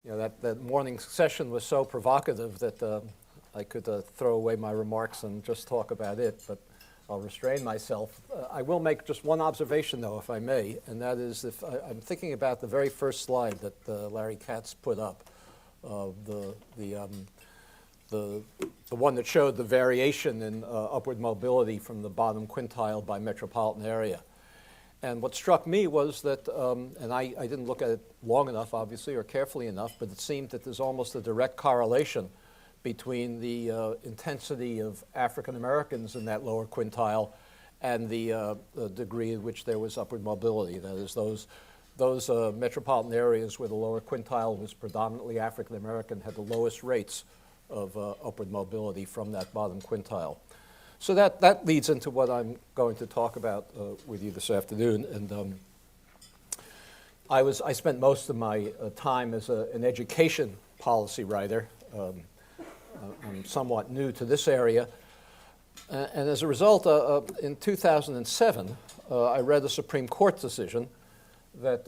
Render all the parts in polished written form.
That morning session was so provocative that I could throw away my remarks and just talk about it, but I'll restrain myself. I will make just one observation, though, if I may, and that is I'm thinking about the very first slide that Larry Katz put up, the one that showed the variation in upward mobility from the bottom quintile by metropolitan area. And what struck me was that, and I didn't look at it long enough, obviously, or carefully enough, but it seemed that there's almost a direct correlation between the intensity of African Americans in that lower quintile and the degree in which there was upward mobility. That is, those metropolitan areas where the lower quintile was predominantly African American had the lowest rates of upward mobility from that bottom quintile. So that leads into what I'm going to talk about with you this afternoon. And I spent most of my time as an education policy writer. I'm somewhat new to this area. And as a result, in 2007, I read a Supreme Court decision that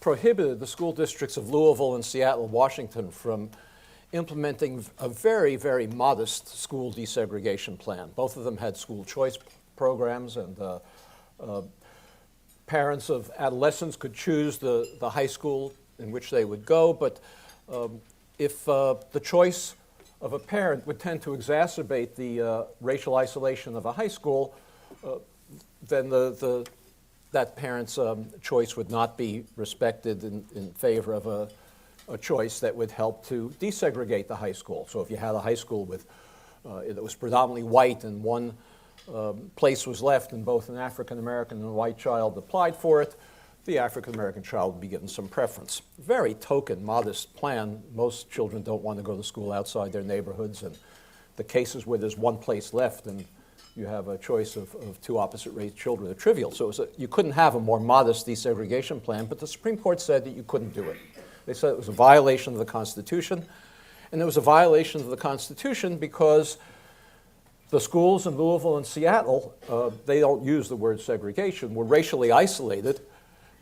prohibited the school districts of Louisville and Seattle, Washington, from implementing a very, very modest school desegregation plan. Both of them had school choice programs, and parents of adolescents could choose the high school in which they would go, but if the choice of a parent would tend to exacerbate the racial isolation of a high school, then that parent's choice would not be respected in favor of a choice that would help to desegregate the high school. So if you had a high school that was predominantly white and one place was left and both an African American and a white child applied for it, the African American child would be given some preference. Very token, modest plan. Most children don't want to go to school outside their neighborhoods, and the cases where there's one place left and you have a choice of two opposite-race children are trivial. So you couldn't have a more modest desegregation plan, but the Supreme Court said that you couldn't do it. They said it was a violation of the Constitution, and it was a violation of the Constitution because the schools in Louisville and Seattle, they don't use the word segregation, were racially isolated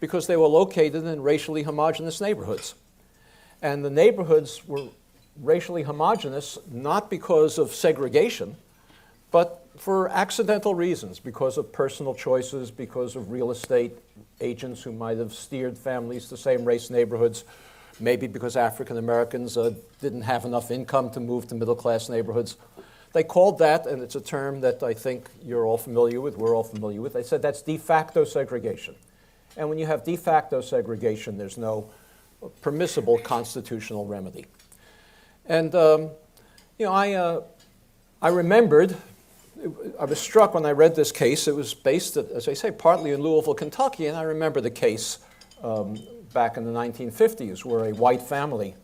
because they were located in racially homogeneous neighborhoods. And the neighborhoods were racially homogeneous not because of segregation, but for accidental reasons, because of personal choices, because of real estate agents who might have steered families to same-race neighborhoods, maybe because African Americans didn't have enough income to move to middle-class neighborhoods. They called that, and it's a term that I think you're all familiar with, we're all familiar with, they said that's de facto segregation. And when you have de facto segregation, there's no permissible constitutional remedy. And I remembered, I was struck when I read this case. It was based, as I say, partly in Louisville, Kentucky, and I remember the case back in the 1950s where a white family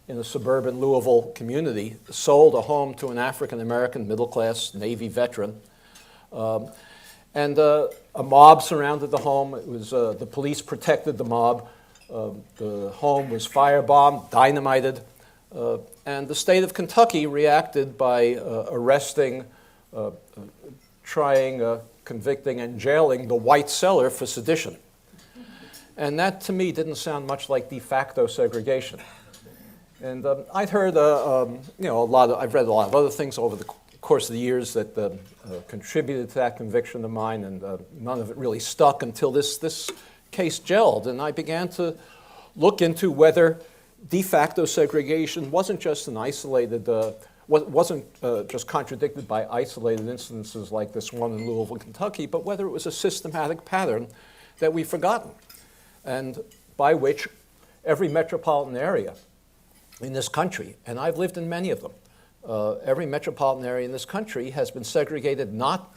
in a suburban Louisville community sold a home to an African-American middle-class Navy veteran. And a mob surrounded the home. It was the police protected the mob. The home was firebombed, dynamited, and the state of Kentucky reacted by arresting, trying, convicting, and jailing the white seller for sedition. And that, to me, didn't sound much like de facto segregation. And I'd heard, I've read a lot of other things over the course of the years that contributed to that conviction of mine, and none of it really stuck until this case gelled. And I began to look into whether de facto segregation wasn't just an isolated, wasn't just contradicted by isolated instances like this one in Louisville, Kentucky, but whether it was a systematic pattern that we've forgotten, and by which every metropolitan area in this country, and I've lived in many of them, every metropolitan area in this country has been segregated not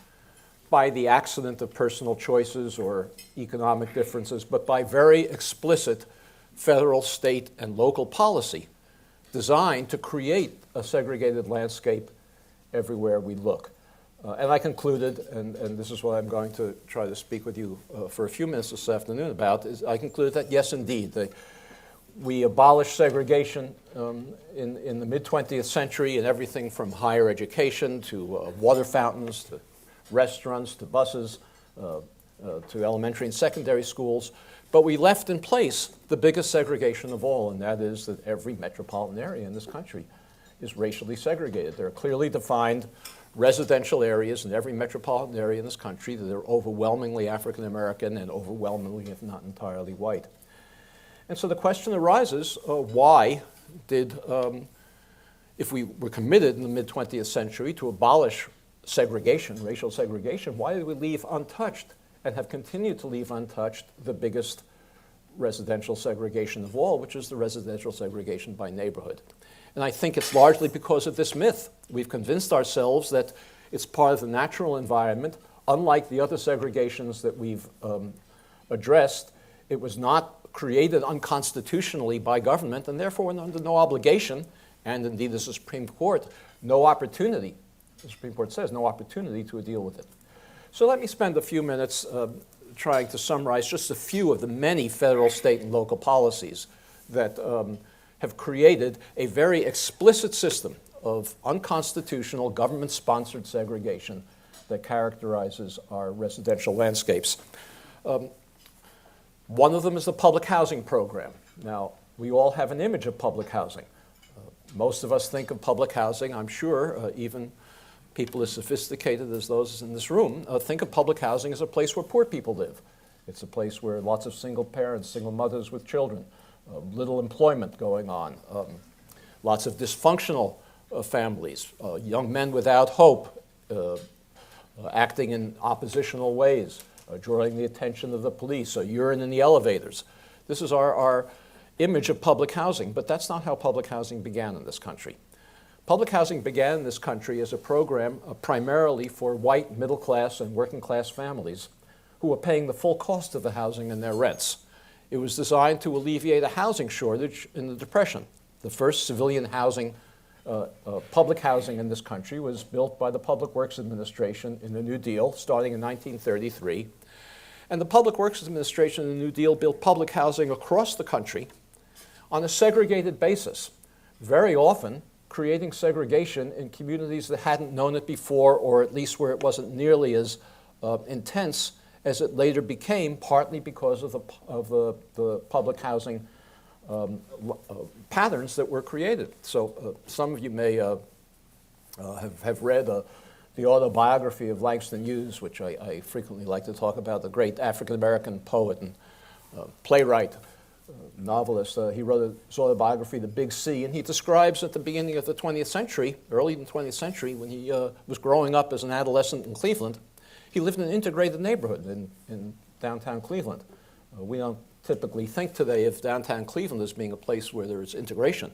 by the accident of personal choices or economic differences, but by very explicit federal, state, and local policy designed to create a segregated landscape everywhere we look. And I concluded, and this is what I'm going to try to speak with you for a few minutes this afternoon about, is I concluded that yes, indeed, we abolished segregation in the mid-20th century in everything from higher education to water fountains to restaurants to buses, to elementary and secondary schools, but we left in place the biggest segregation of all, and that is that every metropolitan area in this country is racially segregated. There are clearly defined residential areas in every metropolitan area in this country that are overwhelmingly African American and overwhelmingly, if not entirely, white. And so the question arises, why did, if we were committed in the mid-20th century to abolish segregation, racial segregation, why did we leave untouched and have continued to leave untouched the biggest residential segregation of all, which is the residential segregation by neighborhood? And I think it's largely because of this myth. We've convinced ourselves that it's part of the natural environment. Unlike the other segregations that we've addressed, it was not created unconstitutionally by government, and therefore under no obligation, and indeed the Supreme Court, no opportunity, the Supreme Court says, no opportunity to deal with it. So let me spend a few minutes trying to summarize just a few of the many federal, state, and local policies that have created a very explicit system of unconstitutional government-sponsored segregation that characterizes our residential landscapes. One of them is the public housing program. Now, we all have an image of public housing. Most of us think of public housing, I'm sure, even people as sophisticated as those in this room, think of public housing as a place where poor people live. It's a place where lots of single parents, single mothers with children, little employment going on, lots of dysfunctional families, young men without hope, acting in oppositional ways, drawing the attention of the police, urine in the elevators. This is our image of public housing, but that's not how public housing began in this country. Public housing began in this country as a program primarily for white middle-class and working-class families who were paying the full cost of the housing and their rents. It was designed to alleviate a housing shortage in the Depression. The first civilian housing, public housing in this country was built by the Public Works Administration in the New Deal, starting in 1933. And the Public Works Administration in the New Deal built public housing across the country on a segregated basis, very often creating segregation in communities that hadn't known it before, or at least where it wasn't nearly as intense as it later became, partly because of the public housing patterns that were created. So some of you may have read the autobiography of Langston Hughes, which I frequently like to talk about, the great African-American poet and playwright, novelist. He wrote his autobiography, The Big C, and he describes at the beginning of the 20th century, early in the 20th century, when he was growing up as an adolescent in Cleveland, he lived in an integrated neighborhood in downtown Cleveland. We don't typically think today of downtown Cleveland as being a place where there's integration,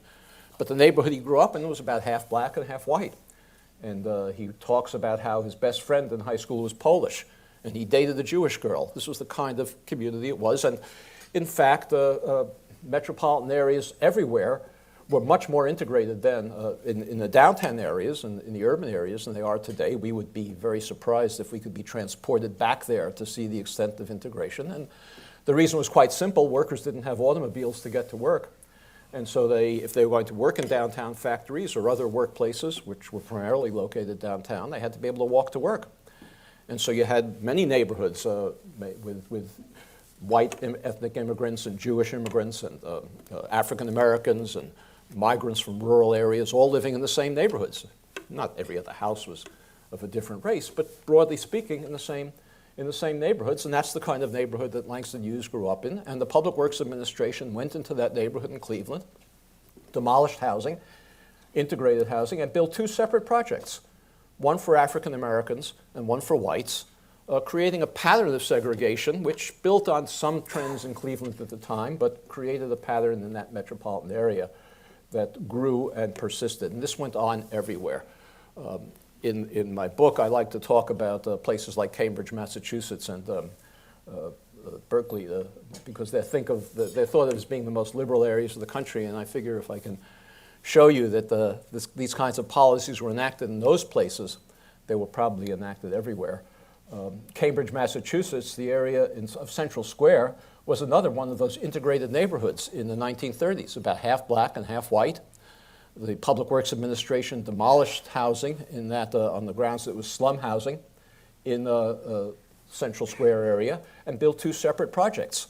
but the neighborhood he grew up in was about half black and half white. And he talks about how his best friend in high school was Polish, and he dated a Jewish girl. This was the kind of community it was. And in fact, metropolitan areas everywhere were much more integrated then in the downtown areas and in the urban areas than they are today. We would be very surprised if we could be transported back there to see the extent of integration. And the reason was quite simple. Workers didn't have automobiles to get to work. And so if they were going to work in downtown factories or other workplaces, which were primarily located downtown, they had to be able to walk to work. And so you had many neighborhoods with white ethnic immigrants and Jewish immigrants and African Americans and migrants from rural areas all living in the same neighborhoods. Not every other house was of a different race, but broadly speaking in the same neighborhoods, and that's the kind of neighborhood that Langston Hughes grew up in. And the Public Works Administration went into that neighborhood in Cleveland, demolished housing, integrated housing, and built two separate projects, one for African Americans and one for whites, creating a pattern of segregation which built on some trends in Cleveland at the time, but created a pattern in that metropolitan area that grew and persisted. And this went on everywhere. In my book, I like to talk about places like Cambridge, Massachusetts, and Berkeley, because they're thought of as being the most liberal areas of the country. And I figure if I can show you that these kinds of policies were enacted in those places, they were probably enacted everywhere. Cambridge, Massachusetts, the area of Central Square, was another one of those integrated neighborhoods in the 1930s, about half black and half white. The Public Works Administration demolished housing in that on the grounds that it was slum housing. In Central Square area and built two separate projects,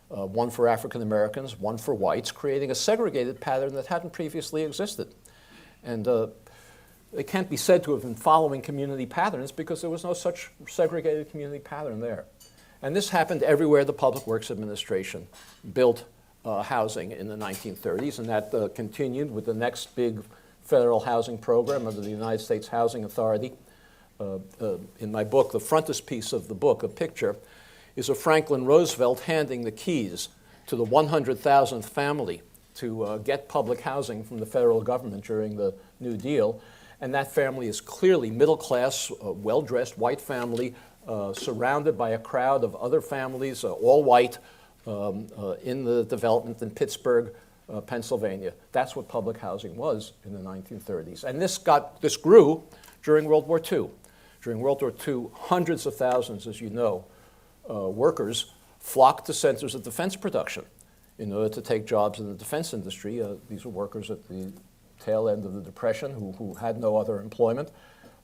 one for African Americans, one for whites, creating a segregated pattern that hadn't previously existed. And they can't be said to have been following community patterns because there was no such segregated community pattern there. And this happened everywhere the Public Works Administration built housing in the 1930s, and that continued with the next big federal housing program under the United States Housing Authority. In my book, the frontispiece of the book, a picture, is of Franklin Roosevelt handing the keys to the 100,000th family to get public housing from the federal government during the New Deal. And that family is clearly middle-class, well-dressed white family, surrounded by a crowd of other families, all white, in the development in Pittsburgh, Pennsylvania. That's what public housing was in the 1930s. And this grew during World War II. During World War II, hundreds of thousands, as you know, workers flocked to centers of defense production in order to take jobs in the defense industry. These were workers at the tail end of the Depression who had no other employment.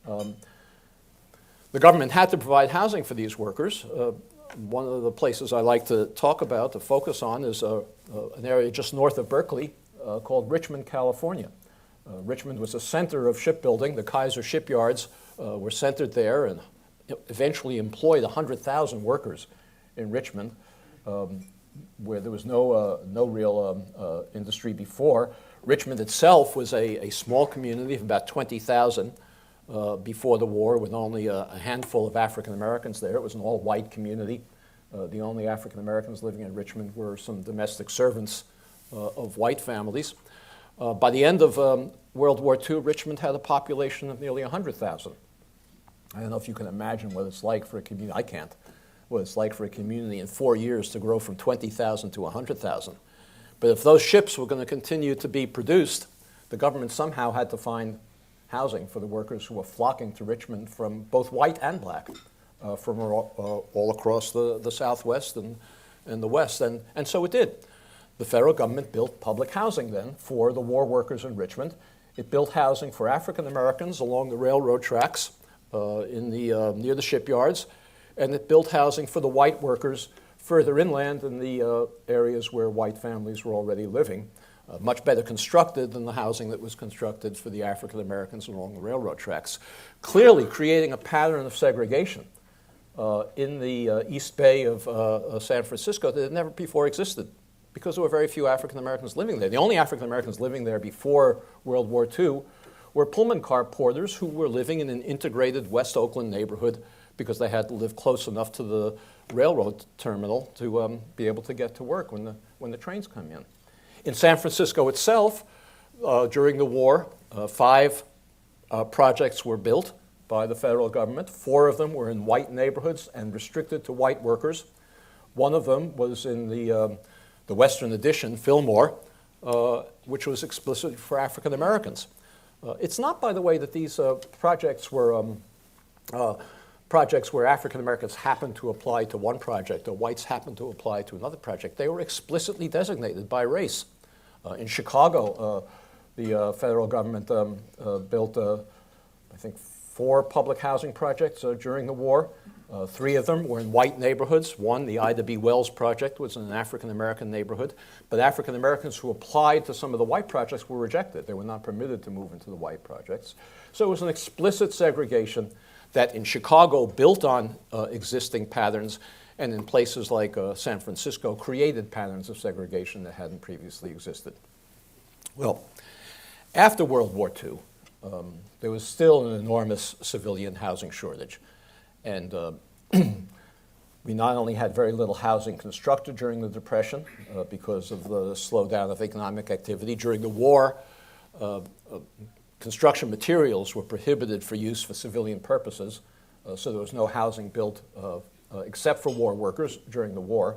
The government had to provide housing for these workers. One of the places I like to talk about, to focus on, is an area just north of Berkeley called Richmond, California. Richmond was a center of shipbuilding. The Kaiser shipyards were centered there and eventually employed 100,000 workers in Richmond, where there was no real industry before. Richmond itself was a small community of about 20,000 before the war, with only a handful of African Americans there. It was an all-white community. The only African Americans living in Richmond were some domestic servants of white families. By the end of World War II, Richmond had a population of nearly 100,000. I don't know if you can imagine what it's like for a community. I can't. What it's like for a community in 4 years to grow from 20,000 to 100,000. But if those ships were going to continue to be produced, the government somehow had to find housing for the workers who were flocking to Richmond from both white and black, from all across the Southwest and the West. And so it did. The federal government built public housing then for the war workers in Richmond. It built housing for African Americans along the railroad tracks near the shipyards, and it built housing for the white workers further inland in the areas where white families were already living, much better constructed than the housing that was constructed for the African Americans along the railroad tracks, clearly creating a pattern of segregation in the East Bay of San Francisco that had never before existed, because there were very few African Americans living there. The only African Americans living there before World War II were Pullman car porters who were living in an integrated West Oakland neighborhood because they had to live close enough to the railroad terminal to be able to get to work when the trains come in. In San Francisco itself, during the war, 5 projects were built by the federal government. 4 of them were in white neighborhoods and restricted to white workers. One of them was in the Western Addition, Fillmore, which was explicitly for African Americans. It's not, by the way, that these projects were projects where African Americans happened to apply to one project or whites happened to apply to another project. They were explicitly designated by race. In Chicago, the federal government built, I think, 4 public housing projects during the war. 3 of them were in white neighborhoods. One, the Ida B. Wells project, was in an African American neighborhood. But African Americans who applied to some of the white projects were rejected. They were not permitted to move into the white projects. So it was an explicit segregation that in Chicago built on existing patterns, and in places like San Francisco created patterns of segregation that hadn't previously existed. Well, after World War II, there was still an enormous civilian housing shortage. And we not only had very little housing constructed during the Depression because of the slowdown of economic activity. During the war, construction materials were prohibited for use for civilian purposes, so there was no housing built except for war workers during the war.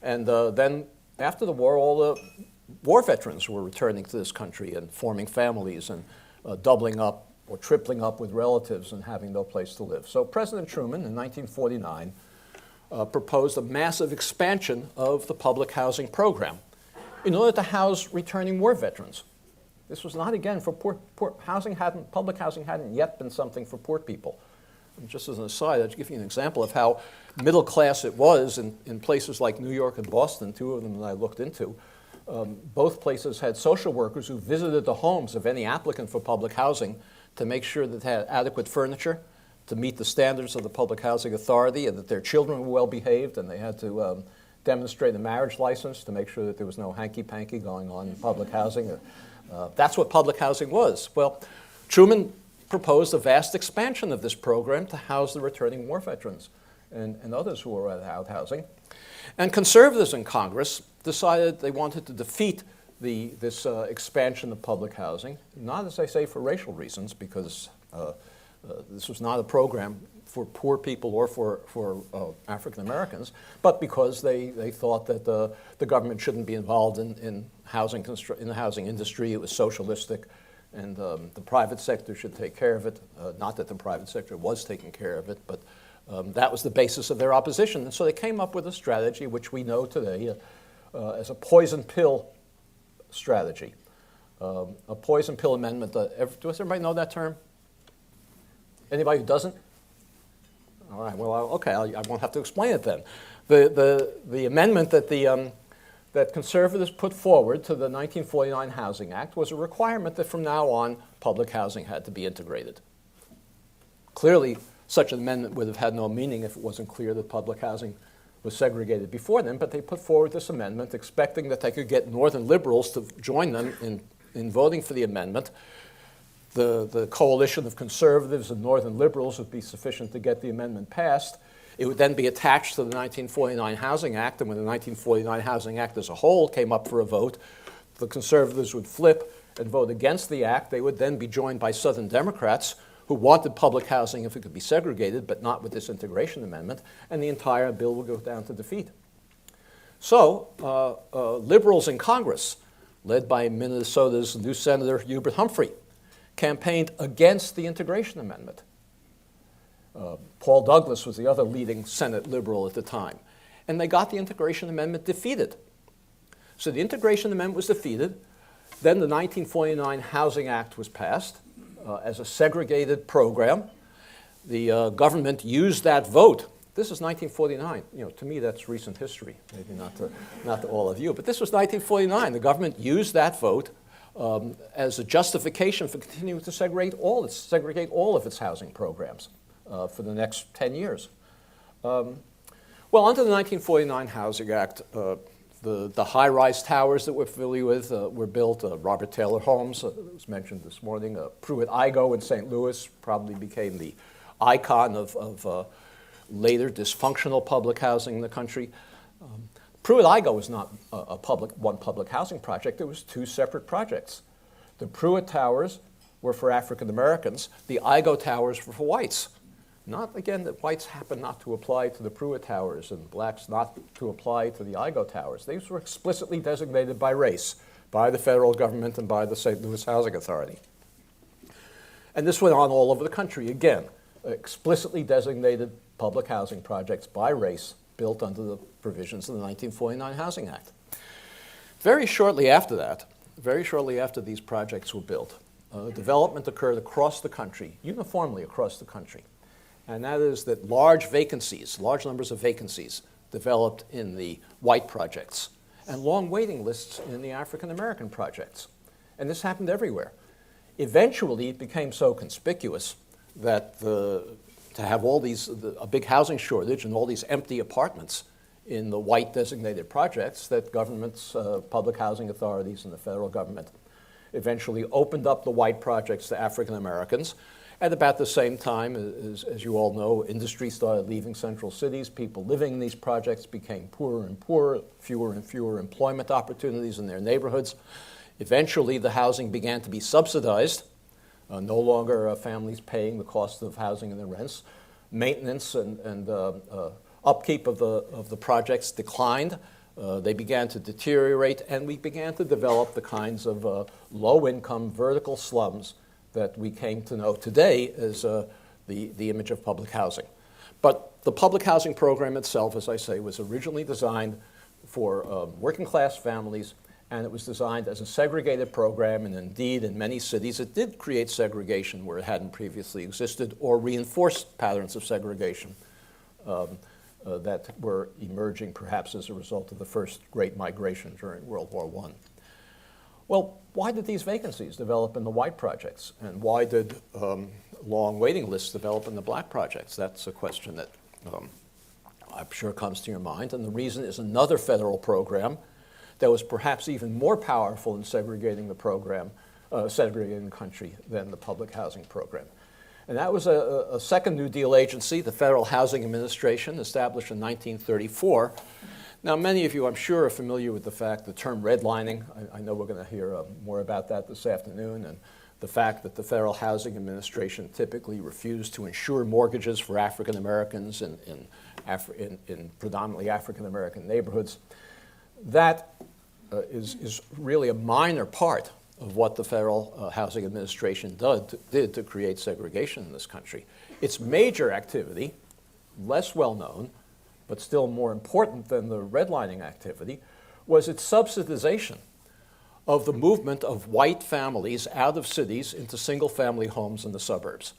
And then after the war, all the war veterans were returning to this country and forming families and doubling up or tripling up with relatives and having no place to live. So President Truman, in 1949, proposed a massive expansion of the public housing program in order to house returning war veterans. This was not, again, for poor housing. Public housing hadn't yet been something for poor people. And just as an aside, I'll give you an example of how middle class it was in places like New York and Boston, two of them that I looked into. Both places had social workers who visited the homes of any applicant for public housing to make sure that they had adequate furniture to meet the standards of the Public Housing Authority, and that their children were well behaved, and they had to demonstrate a marriage license to make sure that there was no hanky-panky going on in public housing. That's what public housing was. Well, Truman proposed a vast expansion of this program to house the returning war veterans and others who were without housing. And conservatives in Congress decided they wanted to defeat this expansion of public housing, not, as I say, for racial reasons, because this was not a program for poor people or for African Americans, but because they thought that the government shouldn't be involved in the housing industry. It was socialistic, and the private sector should take care of it. Not that the private sector was taking care of it, but that was the basis of their opposition. And so they came up with a strategy which we know today as a poison pill strategy. A poison pill amendment. Does everybody know that term? Anybody who doesn't? All right, well, okay, I won't have to explain it then. The amendment that conservatives put forward to the 1949 Housing Act was a requirement that from now on, public housing had to be integrated. Clearly, such an amendment would have had no meaning if it wasn't clear that public housing was segregated before then, but they put forward this amendment expecting that they could get Northern liberals to join them in voting for the amendment. The coalition of conservatives and Northern liberals would be sufficient to get the amendment passed. It would then be attached to the 1949 Housing Act, and when the 1949 Housing Act as a whole came up for a vote, the conservatives would flip and vote against the act. They would then be joined by Southern Democrats who wanted public housing if it could be segregated, but not with this integration amendment, and the entire bill would go down to defeat. So liberals in Congress, led by Minnesota's new Senator Hubert Humphrey, campaigned against the integration amendment. Paul Douglas was the other leading Senate liberal at the time. And they got the integration amendment defeated. So the integration amendment was defeated. Then the 1949 Housing Act was passed as a segregated program. The government used that vote. This is 1949. To me, that's recent history. Maybe not to all of you, but this was 1949. The government used that vote as a justification for continuing to segregate all of its housing programs for the next 10 years. Well, under the 1949 Housing Act, the high-rise towers that we're familiar with were built. Robert Taylor Homes, was mentioned this morning. Pruitt-Igoe in St. Louis probably became the icon of later dysfunctional public housing in the country. Pruitt-Igoe was not one public housing project. It was two separate projects. The Pruitt Towers were for African Americans. The Igoe Towers were for whites. Not, again, that whites happened not to apply to the Pruitt Towers and blacks not to apply to the Igoe Towers. These were explicitly designated by race, by the federal government and by the St. Louis Housing Authority. And this went on all over the country. Again, explicitly designated public housing projects by race built under the provisions of the 1949 Housing Act. Very shortly after these projects were built, development occurred across the country, uniformly across the country. And that is that large numbers of vacancies developed in the white projects and long waiting lists in the African American projects. And this happened everywhere. Eventually, it became so conspicuous that to have a big housing shortage and all these empty apartments in the white designated projects that governments, public housing authorities and the federal government eventually opened up the white projects to African Americans. At about the same time, as you all know, industry started leaving central cities. People living in these projects became poorer and poorer, fewer and fewer employment opportunities in their neighborhoods. Eventually, the housing began to be subsidized. No longer families paying the cost of housing and the rents. Maintenance and upkeep of the projects declined. They began to deteriorate, and we began to develop the kinds of low-income vertical slums that we came to know today as the image of public housing. But the public housing program itself, as I say, was originally designed for working-class families and it was designed as a segregated program, and indeed in many cities it did create segregation where it hadn't previously existed or reinforced patterns of segregation that were emerging perhaps as a result of the first Great Migration during World War I. Well, why did these vacancies develop in the white projects, and why did long waiting lists develop in the black projects? That's a question that I'm sure comes to your mind, and the reason is another federal program that was perhaps even more powerful in segregating segregating the country than the public housing program. And that was a second New Deal agency, the Federal Housing Administration, established in 1934. Now, many of you, I'm sure, are familiar with the fact, the term redlining. I know we're going to hear more about that this afternoon, and the fact that the Federal Housing Administration typically refused to insure mortgages for African Americans in predominantly African American neighborhoods. That is really a minor part of what the Federal Housing Administration did to create segregation in this country. Its major activity, less well known, but still more important than the redlining activity, was its subsidization of the movement of white families out of cities into single-family homes in the suburbs.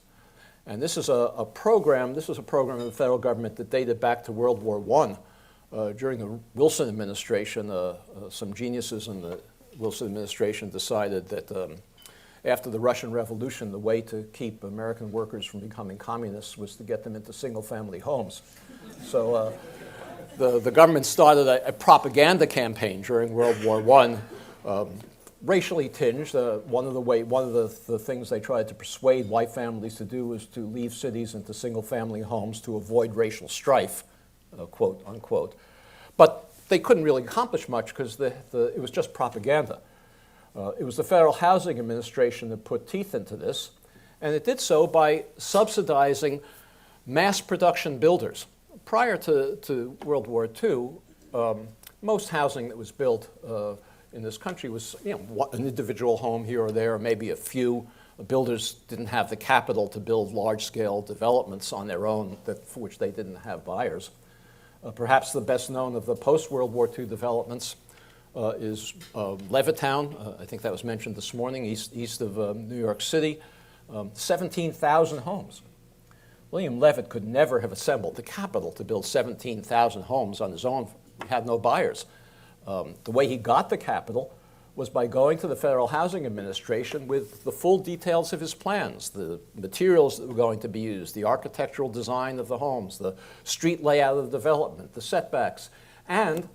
And this is a program of the federal government that dated back to World War I. During the Wilson administration, some geniuses in the Wilson administration decided that after the Russian Revolution, the way to keep American workers from becoming communists was to get them into single-family homes. So the government started a propaganda campaign during World War I, racially tinged. One of the things they tried to persuade white families to do was to leave cities into single-family homes to avoid racial strife, quote unquote. But they couldn't really accomplish much because it was just propaganda. It was the Federal Housing Administration that put teeth into this, and it did so by subsidizing mass production builders. Prior to World War II, most housing that was built in this country was an individual home here or there, or maybe a few. Builders didn't have the capital to build large-scale developments on their own for which they didn't have buyers. Perhaps the best known of the post-World War II developments is Levittown. I think that was mentioned this morning, east of New York City. 17,000 homes. William Levitt could never have assembled the capital to build 17,000 homes on his own. He had no buyers. The way he got the capital was by going to the Federal Housing Administration with the full details of his plans, the materials that were going to be used, the architectural design of the homes, the street layout of the development, the setbacks, and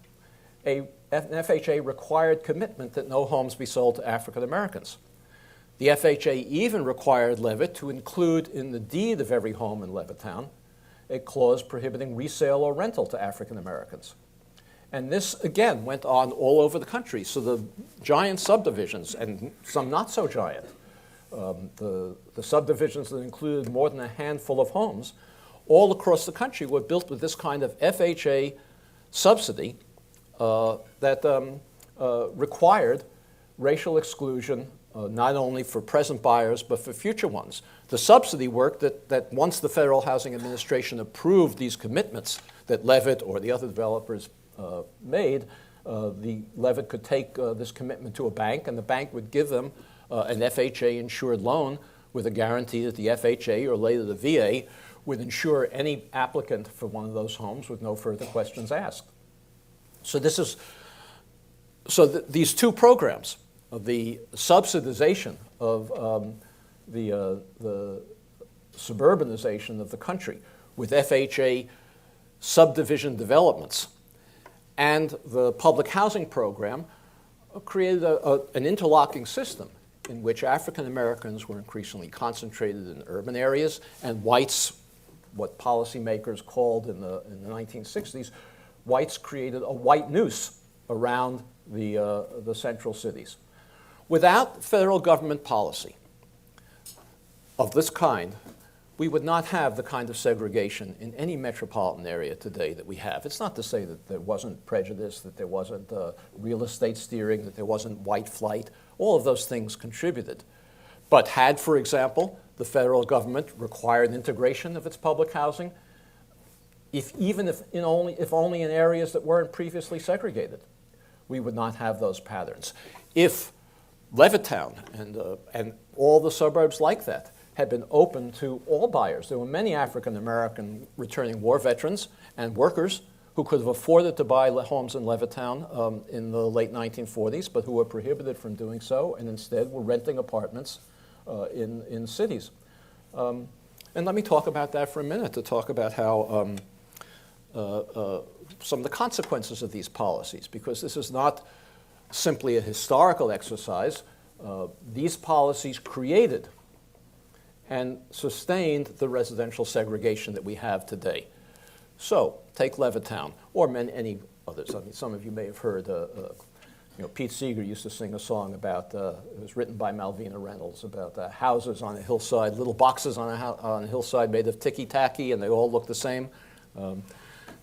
an FHA required commitment that no homes be sold to African Americans. The FHA even required Levitt to include in the deed of every home in Levittown a clause prohibiting resale or rental to African Americans. And this, again, went on all over the country. So the giant subdivisions, and some not so giant, the subdivisions that included more than a handful of homes, all across the country were built with this kind of FHA subsidy that required racial exclusion not only for present buyers but for future ones. The subsidy worked that once the Federal Housing Administration approved these commitments that Levitt or the other developers made, the Levitt could take this commitment to a bank, and the bank would give them an FHA-insured loan with a guarantee that the FHA or later the VA would insure any applicant for one of those homes with no further questions asked. So these two programs of the subsidization of the suburbanization of the country with FHA subdivision developments and the public housing program created an interlocking system in which African Americans were increasingly concentrated in urban areas and whites, what policymakers called in the 1960s, whites created a white noose around the central cities. Without federal government policy of this kind, we would not have the kind of segregation in any metropolitan area today that we have. It's not to say that there wasn't prejudice, that there wasn't real estate steering, that there wasn't white flight. All of those things contributed. But had, for example, the federal government required integration of its public housing, if only in areas that weren't previously segregated, we would not have those patterns. If Levittown and all the suburbs like that had been open to all buyers, there were many African American returning war veterans and workers who could have afforded to buy homes in Levittown in the late 1940s, but who were prohibited from doing so, and instead were renting apartments in cities. And let me talk about that for a minute, to talk about how some of the consequences of these policies, because this is not simply a historical exercise. These policies created and sustained the residential segregation that we have today. So, take Levittown, or any others. I mean, some of you may have heard, Pete Seeger used to sing a song about, it was written by Malvina Reynolds, about houses on a hillside, little boxes on a hillside made of ticky-tacky, and they all look the same.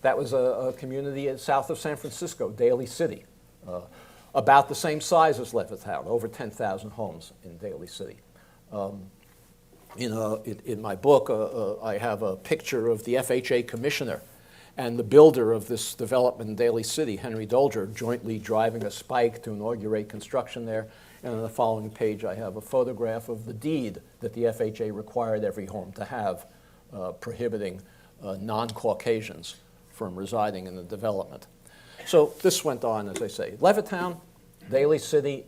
That was a community south of San Francisco, Daly City, about the same size as Levittown, over 10,000 homes in Daly City. In my book, I have a picture of the FHA commissioner and the builder of this development in Daly City, Henry Dolger, jointly driving a spike to inaugurate construction there. And on the following page, I have a photograph of the deed that the FHA required every home to have, prohibiting non-Caucasians from residing in the development. So this went on, as I say. Levittown, Daly City,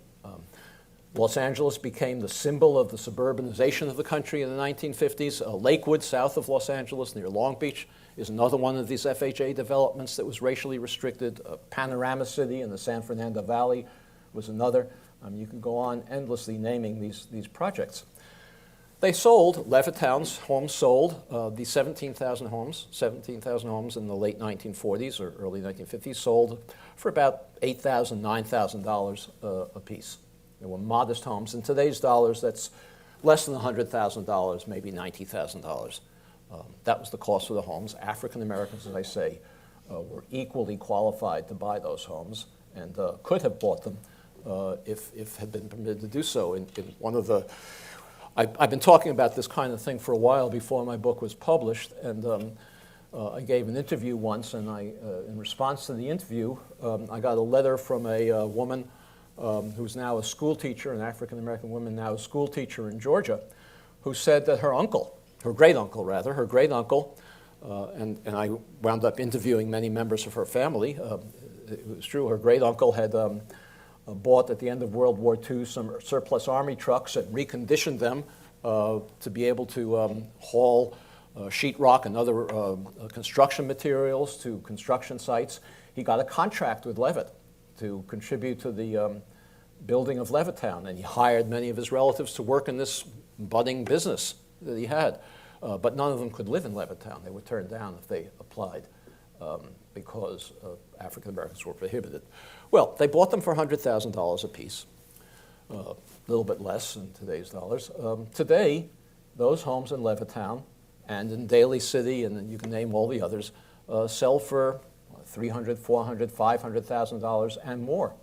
Los Angeles became the symbol of the suburbanization of the country in the 1950s. Lakewood, south of Los Angeles, near Long Beach, is another one of these FHA developments that was racially restricted. Panorama City in the San Fernando Valley was another. You can go on endlessly naming these projects. They sold, Levittown's homes sold, these 17,000 homes in the late 1940s or early 1950s, sold for about $8,000, $9,000 a piece. They were modest homes. In today's dollars, that's less than $100,000, maybe $90,000. That was the cost of the homes. African Americans, as I say, were equally qualified to buy those homes and could have bought them if had been permitted to do so. In one of the, I've been talking about this kind of thing for a while before my book was published, and I gave an interview once, and in response to the interview, I got a letter from a woman who's now a school teacher, an African-American woman now a school teacher in Georgia, who said that her great-uncle, and I wound up interviewing many members of her family. It was true, her great-uncle had bought at the end of World War II some surplus Army trucks and reconditioned them to be able to haul sheetrock and other construction materials to construction sites. He got a contract with Levitt to contribute to the building of Levittown, and he hired many of his relatives to work in this budding business that he had. But none of them could live in Levittown. They were turned down if they applied because African Americans were prohibited. Well, they bought them for $100,000 apiece, a little bit less in today's dollars. Today, those homes in Levittown and in Daly City, and then you can name all the others, sell for $300,000, $400,000, $500,000 and more.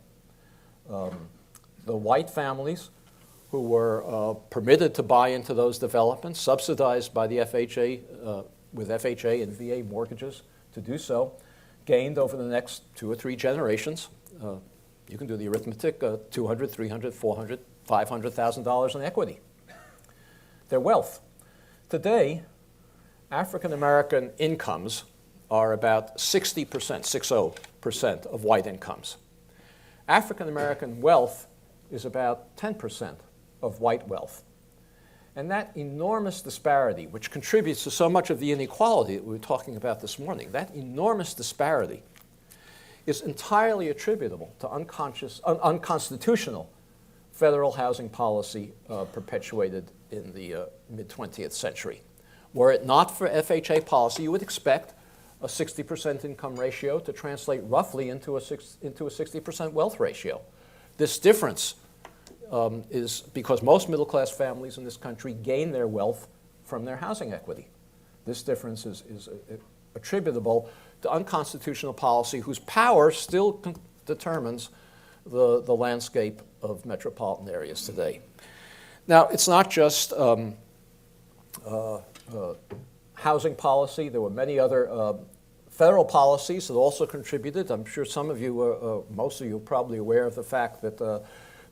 The white families who were permitted to buy into those developments, subsidized by the FHA, with FHA and VA mortgages to do so, gained over the next 2 or 3 generations. You can do the arithmetic, $200,000, $300,000, $400,000, $500,000 in equity. Their wealth. Today, African American incomes are about 60%, 60% of white incomes. African American wealth is about 10% of white wealth. And that enormous disparity, which contributes to so much of the inequality that we were talking about this morning, that enormous disparity is entirely attributable to unconstitutional federal housing policy perpetuated in the mid-20th century. Were it not for FHA policy, you would expect a 60% income ratio to translate roughly into a 60% wealth ratio. This difference is because most middle-class families in this country gain their wealth from their housing equity. This difference is attributable to unconstitutional policy whose power still determines the landscape of metropolitan areas today. Now, it's not just housing policy. There were many other Federal policies that also contributed. I'm sure some of you, most of you are probably aware of the fact that the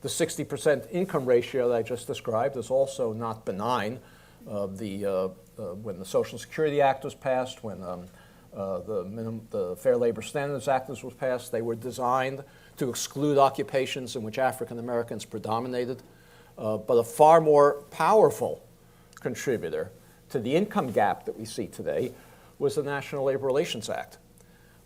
60% income ratio that I just described is also not benign. When the Social Security Act was passed, when the Fair Labor Standards Act was passed, they were designed to exclude occupations in which African Americans predominated. But a far more powerful contributor to the income gap that we see today was the National Labor Relations Act.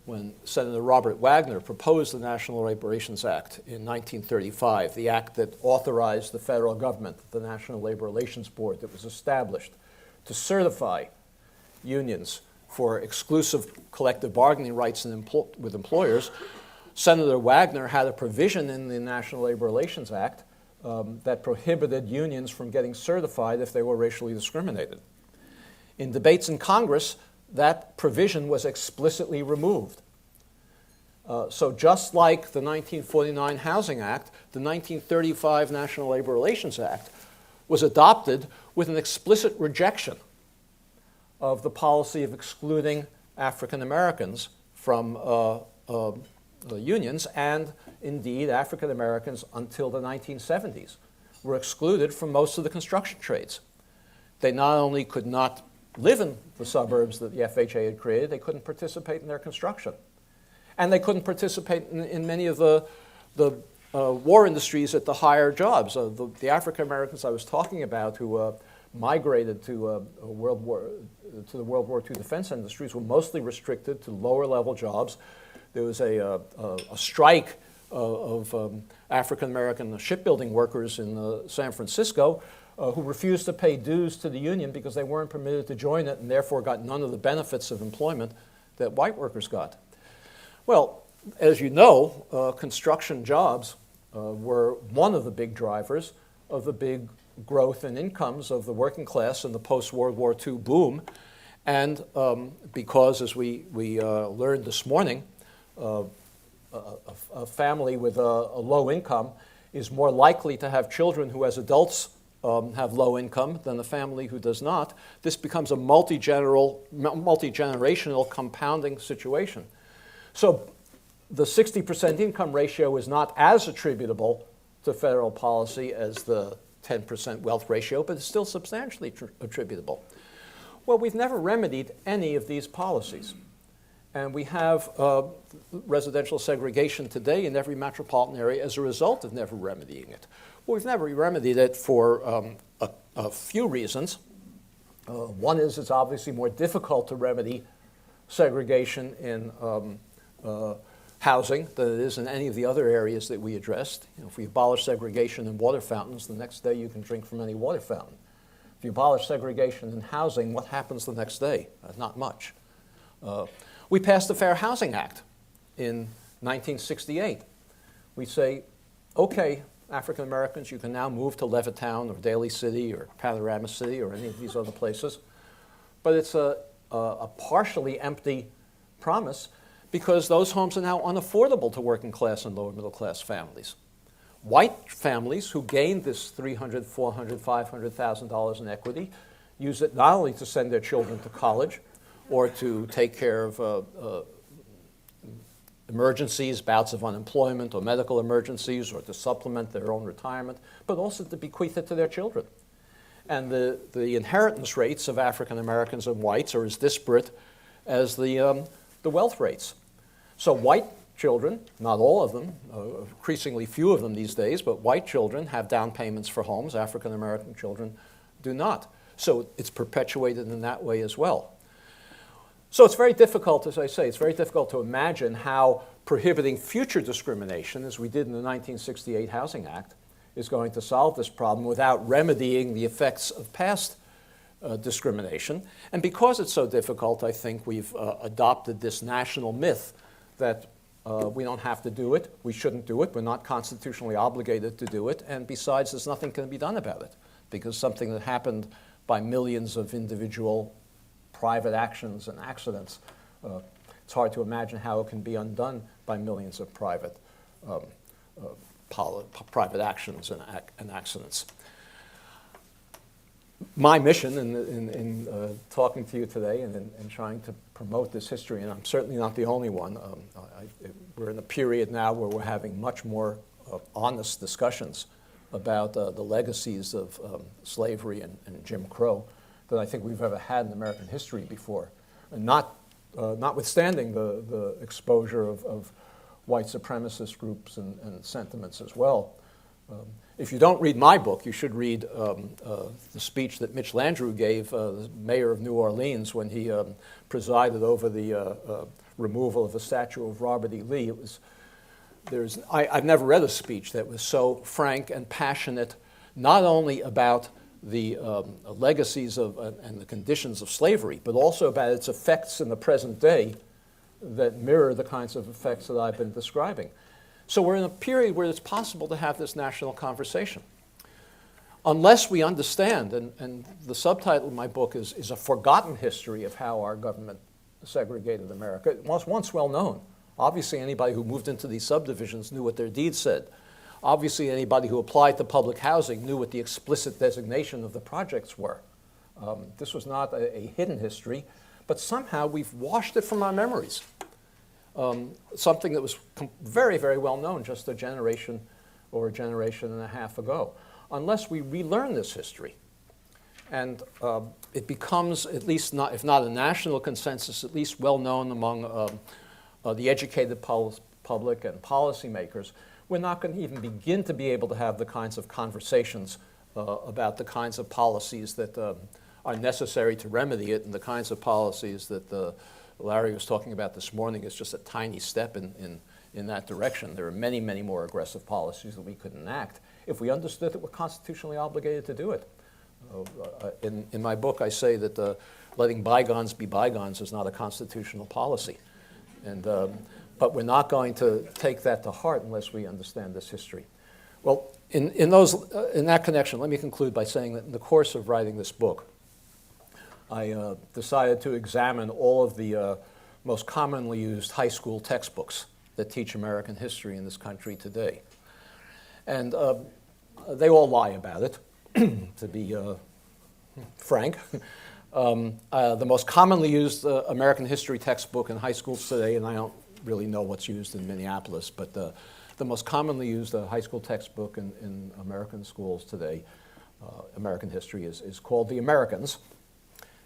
When Senator Robert Wagner proposed the National Labor Relations Act in 1935, the act that authorized the federal government, the National Labor Relations Board that was established to certify unions for exclusive collective bargaining rights with employers, Senator Wagner had a provision in the National Labor Relations Act that prohibited unions from getting certified if they were racially discriminated. In debates in Congress, that provision was explicitly removed. So just like the 1949 Housing Act, the 1935 National Labor Relations Act was adopted with an explicit rejection of the policy of excluding African Americans from unions, and indeed African Americans until the 1970s were excluded from most of the construction trades. They not only could not live in the suburbs that the FHA had created, they couldn't participate in their construction. And they couldn't participate in many of the war industries at the higher jobs. The African Americans I was talking about who migrated to the World War II defense industries were mostly restricted to lower level jobs. There was a strike of African American shipbuilding workers in San Francisco who refused to pay dues to the union because they weren't permitted to join it and therefore got none of the benefits of employment that white workers got. Well, as you know, construction jobs were one of the big drivers of the big growth in incomes of the working class in the post-World War II boom. And because, as we learned this morning, a family with a low income is more likely to have children who, as adults, have low income than a family who does not. This becomes a multi-generational compounding situation. So the 60% income ratio is not as attributable to federal policy as the 10% wealth ratio, but it's still substantially attributable. Well, we've never remedied any of these policies. And we have residential segregation today in every metropolitan area as a result of never remedying it. Well, we've never remedied it for a few reasons. One is it's obviously more difficult to remedy segregation in housing than it is in any of the other areas that we addressed. If we abolish segregation in water fountains, the next day you can drink from any water fountain. If you abolish segregation in housing, what happens the next day? Not much. We passed the Fair Housing Act in 1968. We say, okay, African Americans, you can now move to Levittown or Daly City or Panorama City or any of these other places. But it's a partially empty promise because those homes are now unaffordable to working class and lower middle class families. White families who gained this $300,000, $400,000, $500,000 in equity use it not only to send their children to college or to take care of emergencies, bouts of unemployment or medical emergencies, or to supplement their own retirement, but also to bequeath it to their children. And the inheritance rates of African Americans and whites are as disparate as the wealth rates. So white children, not all of them, increasingly few of them these days, but white children have down payments for homes. African American children do not. So it's perpetuated in that way as well. So it's very difficult, as I say, it's very difficult to imagine how prohibiting future discrimination, as we did in the 1968 Housing Act, is going to solve this problem without remedying the effects of past discrimination. And because it's so difficult, I think we've adopted this national myth that we don't have to do it, we shouldn't do it, we're not constitutionally obligated to do it, and besides, there's nothing can be done about it, because something that happened by millions of individual private actions and accidents, it's hard to imagine how it can be undone by millions of private actions and accidents. my mission in talking to you today and in trying to promote this history, and I'm certainly not the only one. We're in a period now where we're having much more honest discussions about the legacies of slavery and Jim Crow than I think we've ever had in American history before. And notwithstanding the exposure of white supremacist groups and sentiments as well. If you don't read my book, you should read the speech that Mitch Landrieu gave, the mayor of New Orleans, when he presided over the removal of the statue of Robert E. Lee. I've never read a speech that was so frank and passionate, not only about the legacies of and the conditions of slavery, but also about its effects in the present day that mirror the kinds of effects that I've been describing. So we're in a period where it's possible to have this national conversation. Unless we understand, and the subtitle of my book is A Forgotten History of How Our Government Segregated America. It was once well known. Obviously, anybody who moved into these subdivisions knew what their deeds said. Obviously, anybody who applied to public housing knew what the explicit designation of the projects were. This was not a hidden history, but somehow we've washed it from our memories. Something that was very, very well known just a generation or a generation and a half ago. Unless we relearn this history, and it becomes, at least not, if not a national consensus, at least well known among the educated public and policymakers, we're not going to even begin to be able to have the kinds of conversations about the kinds of policies that are necessary to remedy it, and the kinds of policies that Larry was talking about this morning is just a tiny step in that direction. There are many, many more aggressive policies that we could enact if we understood that we're constitutionally obligated to do it. In my book, I say that letting bygones be bygones is not a constitutional policy. But we're not going to take that to heart unless we understand this history. Well, in that connection, let me conclude by saying that in the course of writing this book, I decided to examine all of the most commonly used high school textbooks that teach American history in this country today. And they all lie about it, to be frank. The most commonly used American history textbook in high schools today, and I don't really know what's used in Minneapolis, but the most commonly used high school textbook in American schools today, American history, is called The Americans.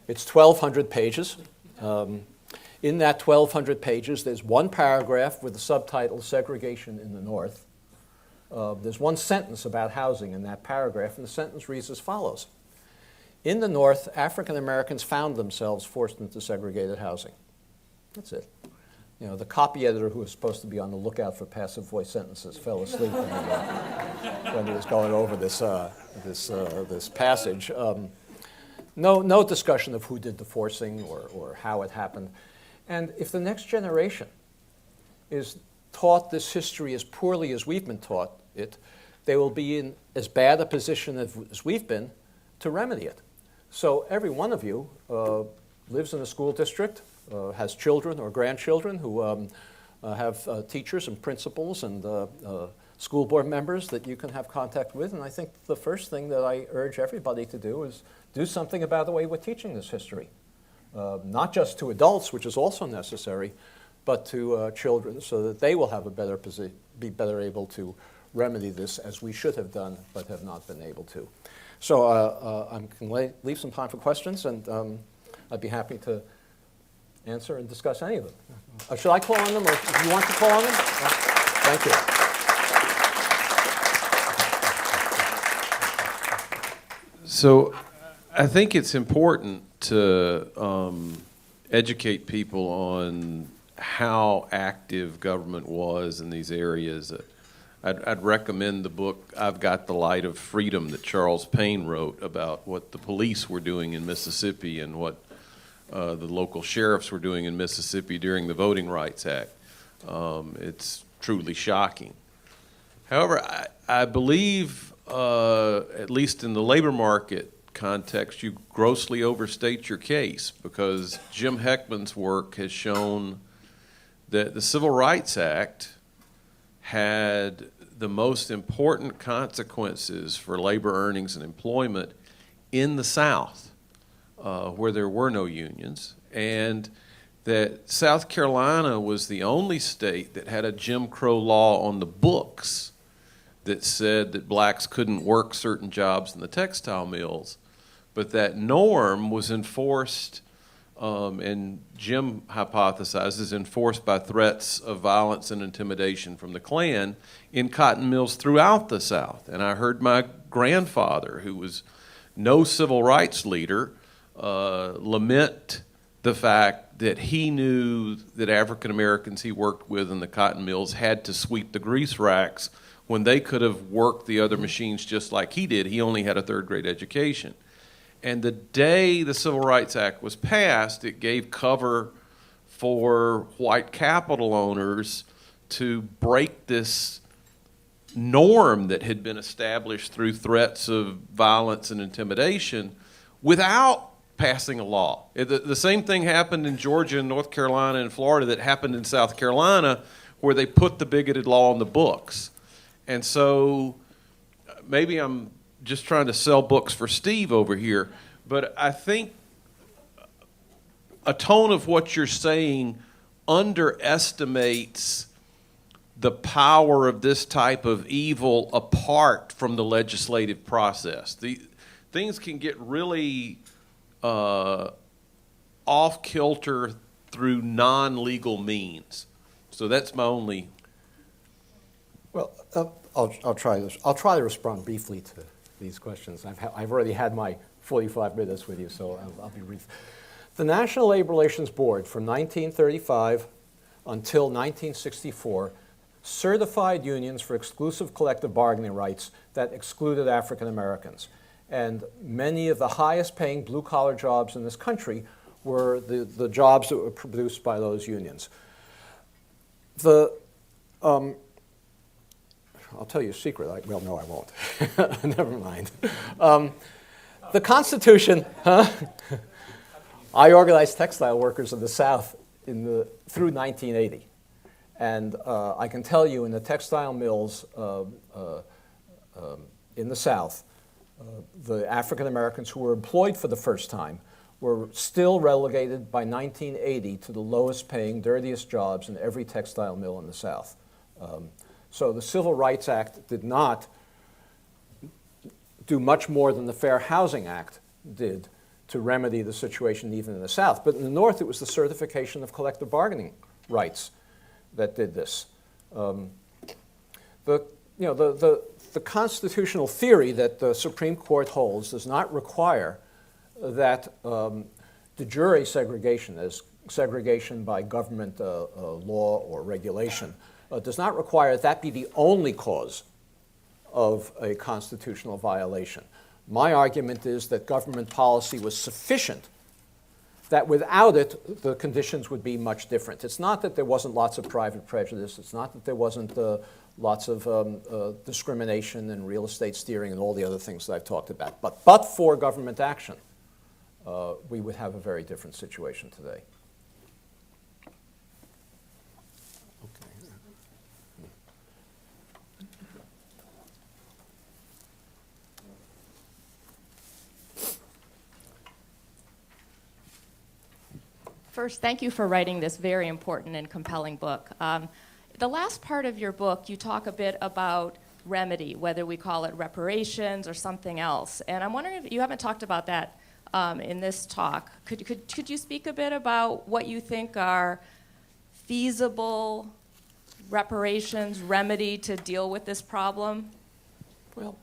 It's 1,200 pages. In that 1,200 pages, there's one paragraph with the subtitle Segregation in the North. There's one sentence about housing in that paragraph, and the sentence reads as follows. In the North, African Americans found themselves forced into segregated housing. That's it. You know, the copy editor who was supposed to be on the lookout for passive voice sentences fell asleep when he was going over this passage. No discussion of who did the forcing or how it happened. And if the next generation is taught this history as poorly as we've been taught it, they will be in as bad a position as we've been to remedy it. So every one of you lives in a school district, has children or grandchildren who have teachers and principals and school board members that you can have contact with. And I think the first thing that I urge everybody to do is do something about the way we're teaching this history. Not just to adults, which is also necessary, but to children, so that they will have be better able to remedy this as we should have done, but have not been able to. So I can leave some time for questions, and I'd be happy to answer and discuss any of them. Should I call on them, or do you want to call on them? Thank you. So I think it's important to educate people on how active government was in these areas. I'd recommend the book, I've Got the Light of Freedom, that Charles Payne wrote about what the police were doing in Mississippi and what the local sheriffs were doing in Mississippi during the Voting Rights Act. It's truly shocking. However, I believe, at least in the labor market context, you grossly overstate your case, because Jim Heckman's work has shown that the Civil Rights Act had the most important consequences for labor earnings and employment in the South where there were no unions, and that South Carolina was the only state that had a Jim Crow law on the books that said that blacks couldn't work certain jobs in the textile mills, but that norm was enforced, and Jim hypothesizes, enforced by threats of violence and intimidation from the Klan in cotton mills throughout the South. And I heard my grandfather, who was no civil rights leader, lament the fact that he knew that African Americans he worked with in the cotton mills had to sweep the grease racks when they could have worked the other machines just like he did. He only had a third-grade education. And the day the Civil Rights Act was passed, it gave cover for white capital owners to break this norm that had been established through threats of violence and intimidation without passing a law. The same thing happened in Georgia and North Carolina and Florida that happened in South Carolina, where they put the bigoted law on the books. And so maybe I'm just trying to sell books for Steve over here, but I think a tone of what you're saying underestimates the power of this type of evil apart from the legislative process. Things can get really off-kilter through non-legal means. So that's my only... Well, I'll try this. I'll try to respond briefly to these questions. I've already had my 45 minutes with you, so I'll be brief. The National Labor Relations Board from 1935 until 1964 certified unions for exclusive collective bargaining rights that excluded African Americans. And many of the highest paying blue-collar jobs in this country were the jobs that were produced by those unions. I'll tell you a secret. Well, no, I won't. Never mind. The Constitution, I organized textile workers in the South through 1980. And I can tell you in the textile mills in the South, the African Americans who were employed for the first time were still relegated by 1980 to the lowest paying, dirtiest jobs in every textile mill in the South. So the Civil Rights Act did not do much more than the Fair Housing Act did to remedy the situation even in the South. But in the North, it was the certification of collective bargaining rights that did this. The constitutional theory that the Supreme Court holds does not require that de jure segregation, as segregation by government law or regulation, does not require that be the only cause of a constitutional violation. My argument is that government policy was sufficient, that without it, the conditions would be much different. It's not that there wasn't lots of private prejudice. It's not that there wasn't lots of discrimination and real estate steering and all the other things that I've talked about. But for government action, we would have a very different situation today. First, thank you for writing this very important and compelling book. The last part of your book, you talk a bit about remedy, whether we call it reparations or something else. And I'm wondering if you haven't talked about that in this talk. Could you speak a bit about what you think are feasible reparations, remedy to deal with this problem? Well,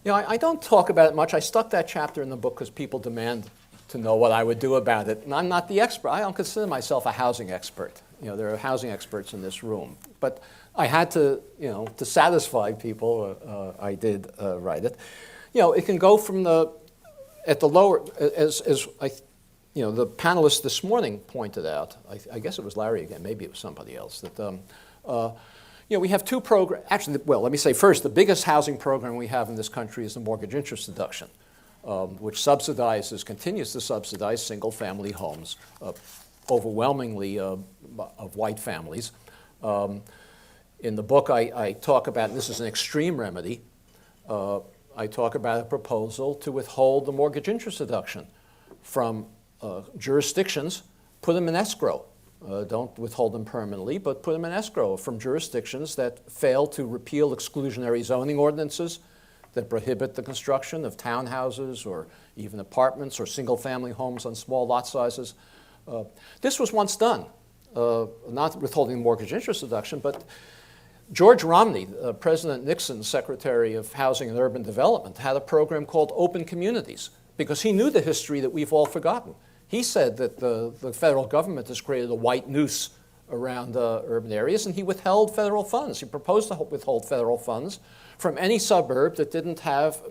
I don't talk about it much. I stuck that chapter in the book because people demand to know what I would do about it. And I'm not the expert. I don't consider myself a housing expert. There are housing experts in this room. But I had to, to satisfy people, I did write it. It can go from the lower, as the panelists this morning pointed out, I guess it was Larry again, maybe it was somebody else, that we have two programs. Actually, well, let me say first, the biggest housing program we have in this country is the mortgage interest deduction, which continues to subsidize single-family homes, overwhelmingly of white families. In the book, I talk about, and this is an extreme remedy, I talk about a proposal to withhold the mortgage interest deduction from jurisdictions, put them in escrow. Don't withhold them permanently, but put them in escrow from jurisdictions that fail to repeal exclusionary zoning ordinances that prohibit the construction of townhouses or even apartments or single-family homes on small lot sizes. This was once done, not withholding mortgage interest deduction, but George Romney, President Nixon's Secretary of Housing and Urban Development, had a program called Open Communities because he knew the history that we've all forgotten. He said that the federal government has created a white noose around urban areas, and he withheld federal funds. He proposed to withhold federal funds from any suburb that didn't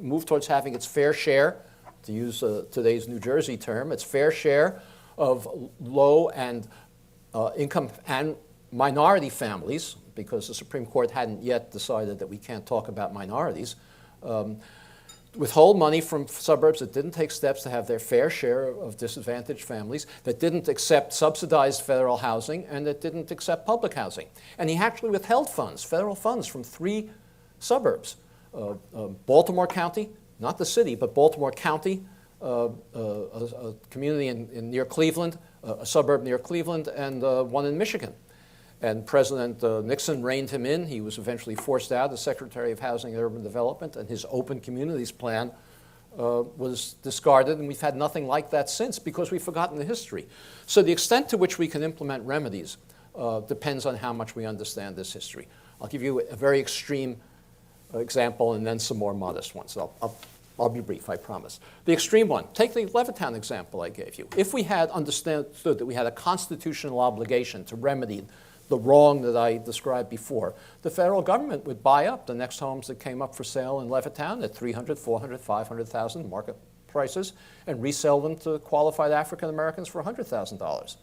move towards having its fair share, to use today's New Jersey term, its fair share of low and income and minority families, because the Supreme Court hadn't yet decided that we can't talk about minorities, withhold money from suburbs that didn't take steps to have their fair share of disadvantaged families, that didn't accept subsidized federal housing, and that didn't accept public housing. And he actually withheld funds, federal funds, from 3 suburbs. Baltimore County, not the city, but Baltimore County, a community near Cleveland, a suburb near Cleveland, and one in Michigan. And President Nixon reined him in. He was eventually forced out as Secretary of Housing and Urban Development, and his Open Communities plan was discarded, and we've had nothing like that since because we've forgotten the history. So the extent to which we can implement remedies depends on how much we understand this history. I'll give you a very extreme example and then some more modest ones. I'll be brief, I promise. The extreme one, take the Levittown example I gave you. If we had understood that we had a constitutional obligation to remedy the wrong that I described before, the federal government would buy up the next homes that came up for sale in Levittown at $300,000, $400,000, $500,000 market prices and resell them to qualified African Americans for $100,000.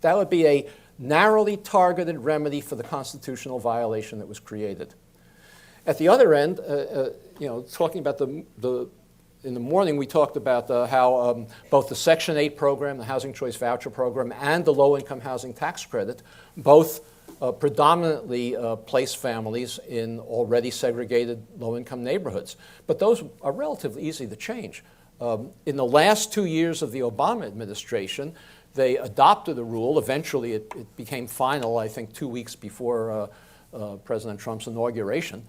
That would be a narrowly targeted remedy for the constitutional violation that was created. At the other end, talking about in the morning we talked about how both the Section 8 program, the Housing Choice Voucher program, and the Low-Income Housing Tax Credit both predominantly place families in already segregated low-income neighborhoods. But those are relatively easy to change. In the last 2 years of the Obama administration, they adopted a rule. Eventually, it became final, I think, 2 weeks before President Trump's inauguration,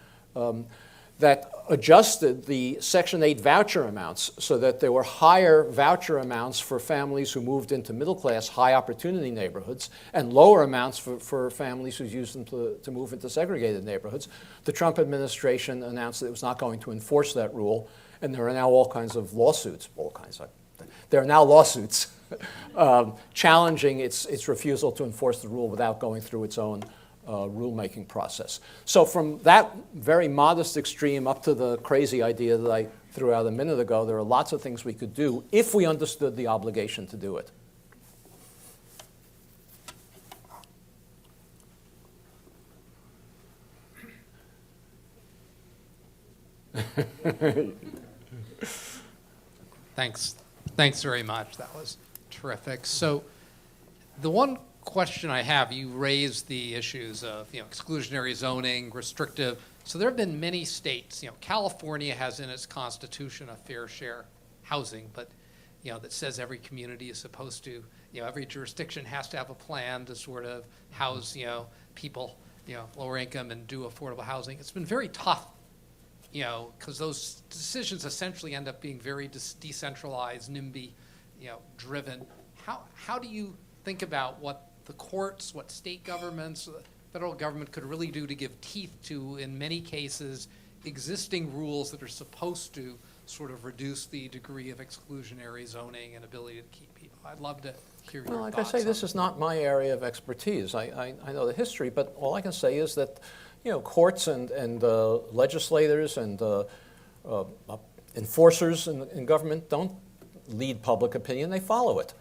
that adjusted the Section 8 voucher amounts so that there were higher voucher amounts for families who moved into middle-class, high-opportunity neighborhoods and lower amounts for families who used them to move into segregated neighborhoods. The Trump administration announced that it was not going to enforce that rule, and there are now all kinds of lawsuits, there are now lawsuits challenging its refusal to enforce the rule without going through its own rulemaking process. So from that very modest extreme up to the crazy idea that I threw out a minute ago, there are lots of things we could do if we understood the obligation to do it. Thanks very much. That was terrific. So the one question I have, you raised the issues of exclusionary zoning, restrictive. So there have been many states. California has in its constitution a fair share housing, but that says every community is supposed to, every jurisdiction has to have a plan to sort of house people, lower income and do affordable housing. It's been very tough, because those decisions essentially end up being very decentralized, NIMBY, driven. How do you think about what the courts, what state governments, the federal government could really do to give teeth to, in many cases, existing rules that are supposed to sort of reduce the degree of exclusionary zoning and ability to keep people? I'd love to hear your thoughts. Well, like I say, this is not my area of expertise. I know the history, but all I can say is that courts and legislators and enforcers in government don't lead public opinion, they follow it.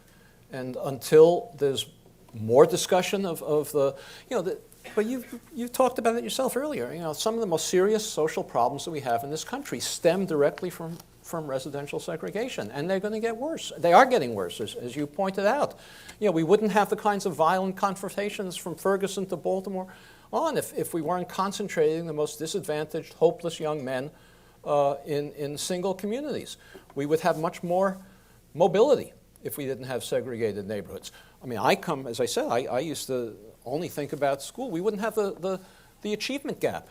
And until there's more discussion of but you talked about it yourself earlier. Some of the most serious social problems that we have in this country stem directly from residential segregation, and they're going to get worse. They are getting worse, as you pointed out. We wouldn't have the kinds of violent confrontations from Ferguson to Baltimore on if we weren't concentrating the most disadvantaged, hopeless young men in single communities. We would have much more mobility if we didn't have segregated neighborhoods. I mean, as I said, I used to only think about school. We wouldn't have the achievement gap.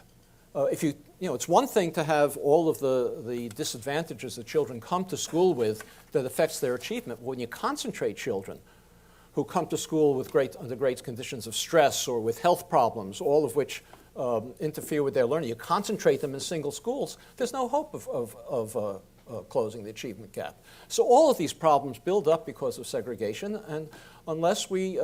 It's one thing to have all of the disadvantages that children come to school with that affects their achievement. When you concentrate children who come to school under great conditions of stress or with health problems, all of which interfere with their learning, you concentrate them in single schools, there's no hope of closing the achievement gap. So all of these problems build up because of segregation, and unless we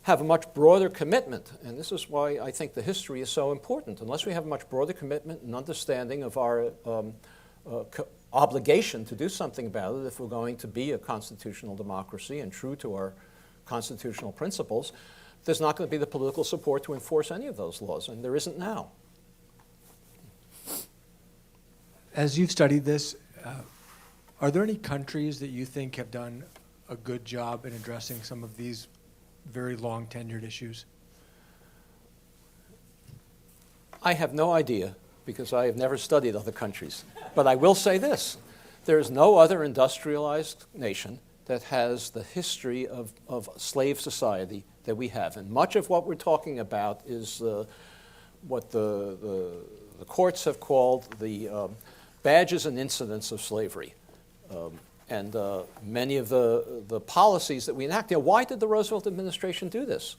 have a much broader commitment, and this is why I think the history is so important, unless we have a much broader commitment and understanding of our obligation to do something about it if we're going to be a constitutional democracy and true to our constitutional principles, there's not going to be the political support to enforce any of those laws, and there isn't now. As you've studied this, are there any countries that you think have done a good job in addressing some of these very long tenured issues? I have no idea because I have never studied other countries. But I will say this, there is no other industrialized nation that has the history of slave society that we have. And much of what we're talking about is what the courts have called the badges and incidents of slavery. And many of the policies that we enact. Why did the Roosevelt administration do this?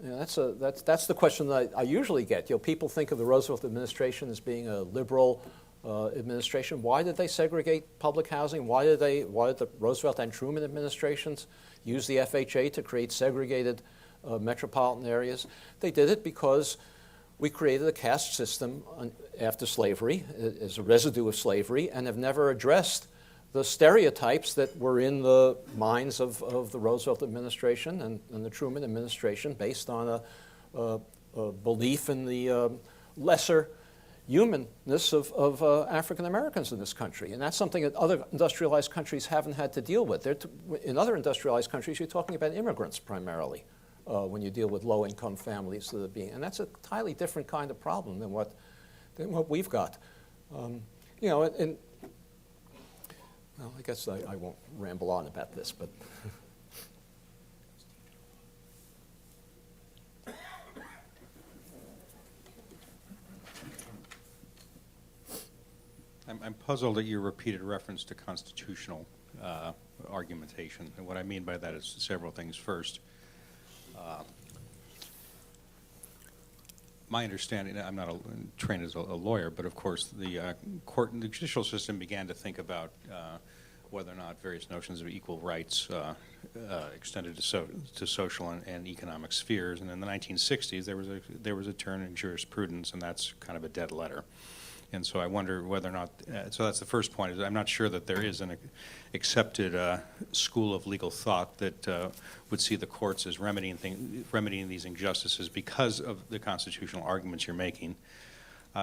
That's the question that I usually get. People think of the Roosevelt administration as being a liberal administration. Why did they segregate public housing? Why did the Roosevelt and Truman administrations use the FHA to create segregated metropolitan areas? They did it because we created a caste system after slavery, as a residue of slavery, and have never addressed the stereotypes that were in the minds of the Roosevelt administration and the Truman administration based on a belief in the lesser humanness of African Americans in this country. And that's something that other industrialized countries haven't had to deal with. In other industrialized countries, you're talking about immigrants primarily when you deal with low-income families that are being, and that's a entirely different kind of problem than what we've got. Well, I guess I won't ramble on about this, but I'm puzzled at your repeated reference to constitutional argumentation. And what I mean by that is several things. First, my understanding, I'm not trained as a lawyer, but of course the judicial system began to think about whether or not various notions of equal rights extended to social and economic spheres. And in the 1960s, there was a turn in jurisprudence, and that's kind of a dead letter. And so I wonder whether or not, so that's the first point, is I'm not sure that there is an accepted school of legal thought that would see the courts as remedying these injustices because of the constitutional arguments you're making.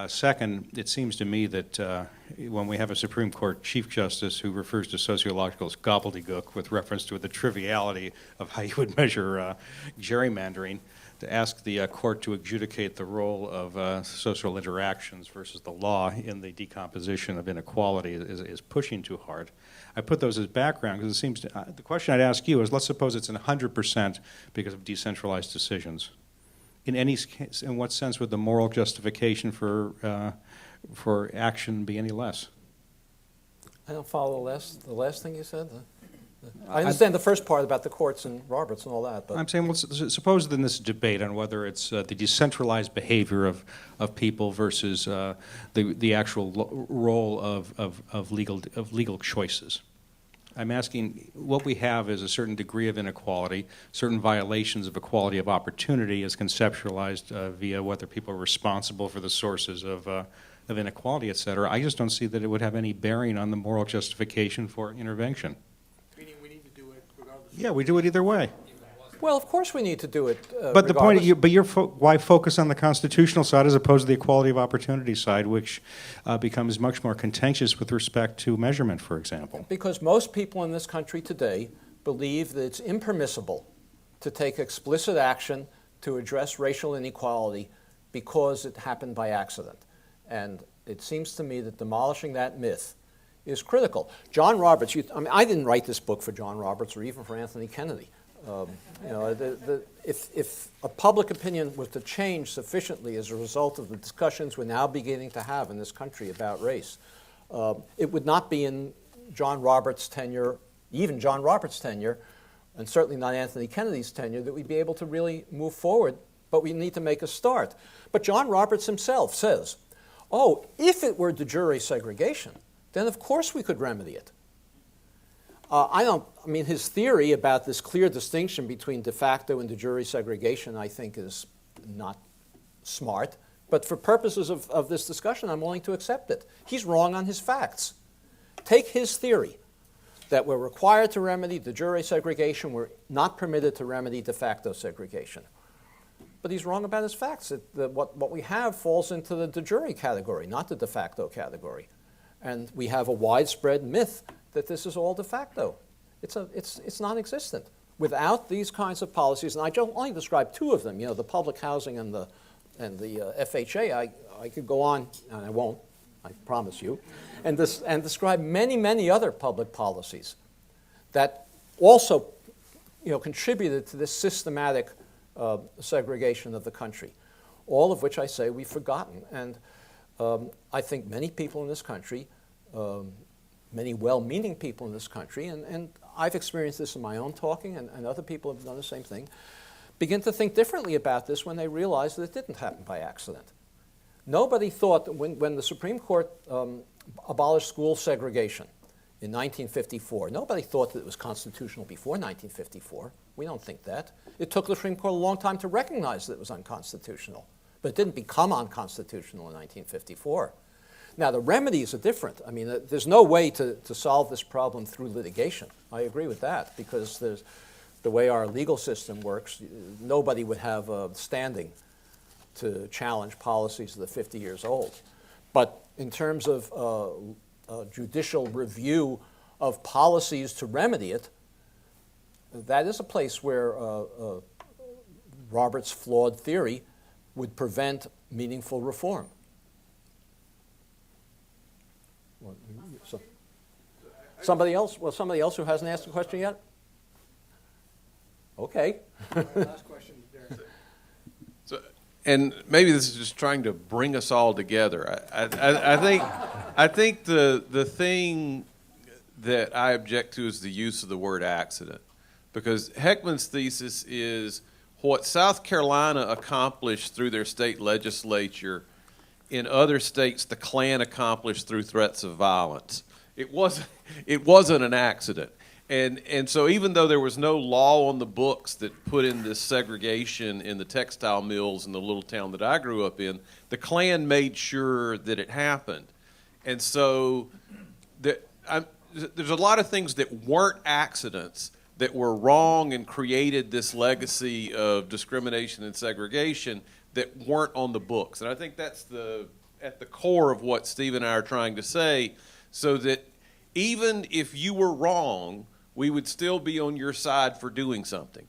Second, it seems to me that when we have a Supreme Court Chief Justice who refers to sociological gobbledygook with reference to the triviality of how you would measure gerrymandering, to ask the court to adjudicate the role of social interactions versus the law in the decomposition of inequality is pushing too hard. I put those as background because it seems to, the question I'd ask you is, let's suppose it's 100% because of decentralized decisions. In any case, in what sense would the moral justification for action be any less? I don't follow the last thing you said. I understand the first part about the courts and Roberts and all that. But I'm saying, well, suppose in this debate on whether it's the decentralized behavior of people versus the actual role of legal choices. I'm asking, what we have is a certain degree of inequality, certain violations of equality of opportunity as conceptualized via whether people are responsible for the sources of inequality, et cetera. I just don't see that it would have any bearing on the moral justification for intervention. Meaning we need to do it regardless. Yeah, we do it either way. well, of course we need to do it. But the point, regardless. why focus on the constitutional side as opposed to the equality of opportunity side, which becomes much more contentious with respect to measurement, for example? Because most people in this country today believe that it's impermissible to take explicit action to address racial inequality because it happened by accident. And it seems to me that demolishing that myth is critical. John Roberts, I didn't write this book for John Roberts or even for Anthony Kennedy. If a public opinion was to change sufficiently as a result of the discussions we're now beginning to have in this country about race, it would not be in John Roberts' tenure, even John Roberts' tenure, and certainly not Anthony Kennedy's tenure, that we'd be able to really move forward, but we need to make a start. But John Roberts himself says, oh, if it were de jure segregation, then of course we could remedy it. His theory about this clear distinction between de facto and de jure segregation, I think, is not smart. But for purposes of this discussion, I'm willing to accept it. He's wrong on his facts. Take his theory that we're required to remedy de jure segregation, we're not permitted to remedy de facto segregation. But he's wrong about his facts. What we have falls into the de jure category, not the de facto category. And we have a widespread myth that this is all de facto. It's non-existent. Without these kinds of policies, and I only described two of them, the public housing and the FHA, I could go on, and I won't, I promise you, and describe many, many other public policies that also contributed to this systematic segregation of the country, all of which I say we've forgotten. And I think many people in this country, many well-meaning people in this country, and I've experienced this in my own talking, and other people have done the same thing, begin to think differently about this when they realize that it didn't happen by accident. Nobody thought that when the Supreme Court abolished school segregation in 1954, nobody thought that it was constitutional before 1954. We don't think that. It took the Supreme Court a long time to recognize that it was unconstitutional, but it didn't become unconstitutional in 1954. Now, the remedies are different. There's no way to solve this problem through litigation. I agree with that, because the way our legal system works, nobody would have a standing to challenge policies that are 50 years old. But in terms of judicial review of policies to remedy it, that is a place where Roberts' flawed theory would prevent meaningful reform. Somebody else? Well, somebody else who hasn't asked a question yet? Okay. Last question, Derek. So, and maybe this is just trying to bring us all together. I think the thing that I object to is the use of the word accident, because Heckman's thesis is what South Carolina accomplished through their state legislature, in other states the Klan accomplished through threats of violence. It wasn't an accident. And so even though there was no law on the books that put in this segregation in the textile mills in the little town that I grew up in, the Klan made sure that it happened. And so there's a lot of things that weren't accidents that were wrong and created this legacy of discrimination and segregation that weren't on the books. And I think that's at the core of what Steve and I are trying to say, so that even if you were wrong, we would still be on your side for doing something.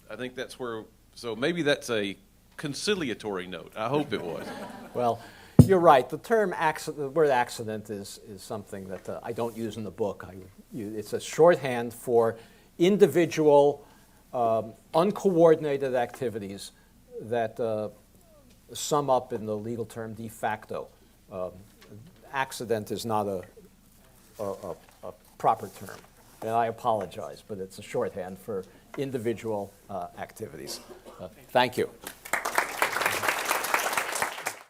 I think that's where, so maybe that's a conciliatory note. I hope it was. Well, you're right. The term the word accident is something that I don't use in the book. It's a shorthand for individual, uncoordinated activities that sum up in the legal term de facto. Accident is not a proper term, and I apologize, but it's a shorthand for individual activities. Thank you.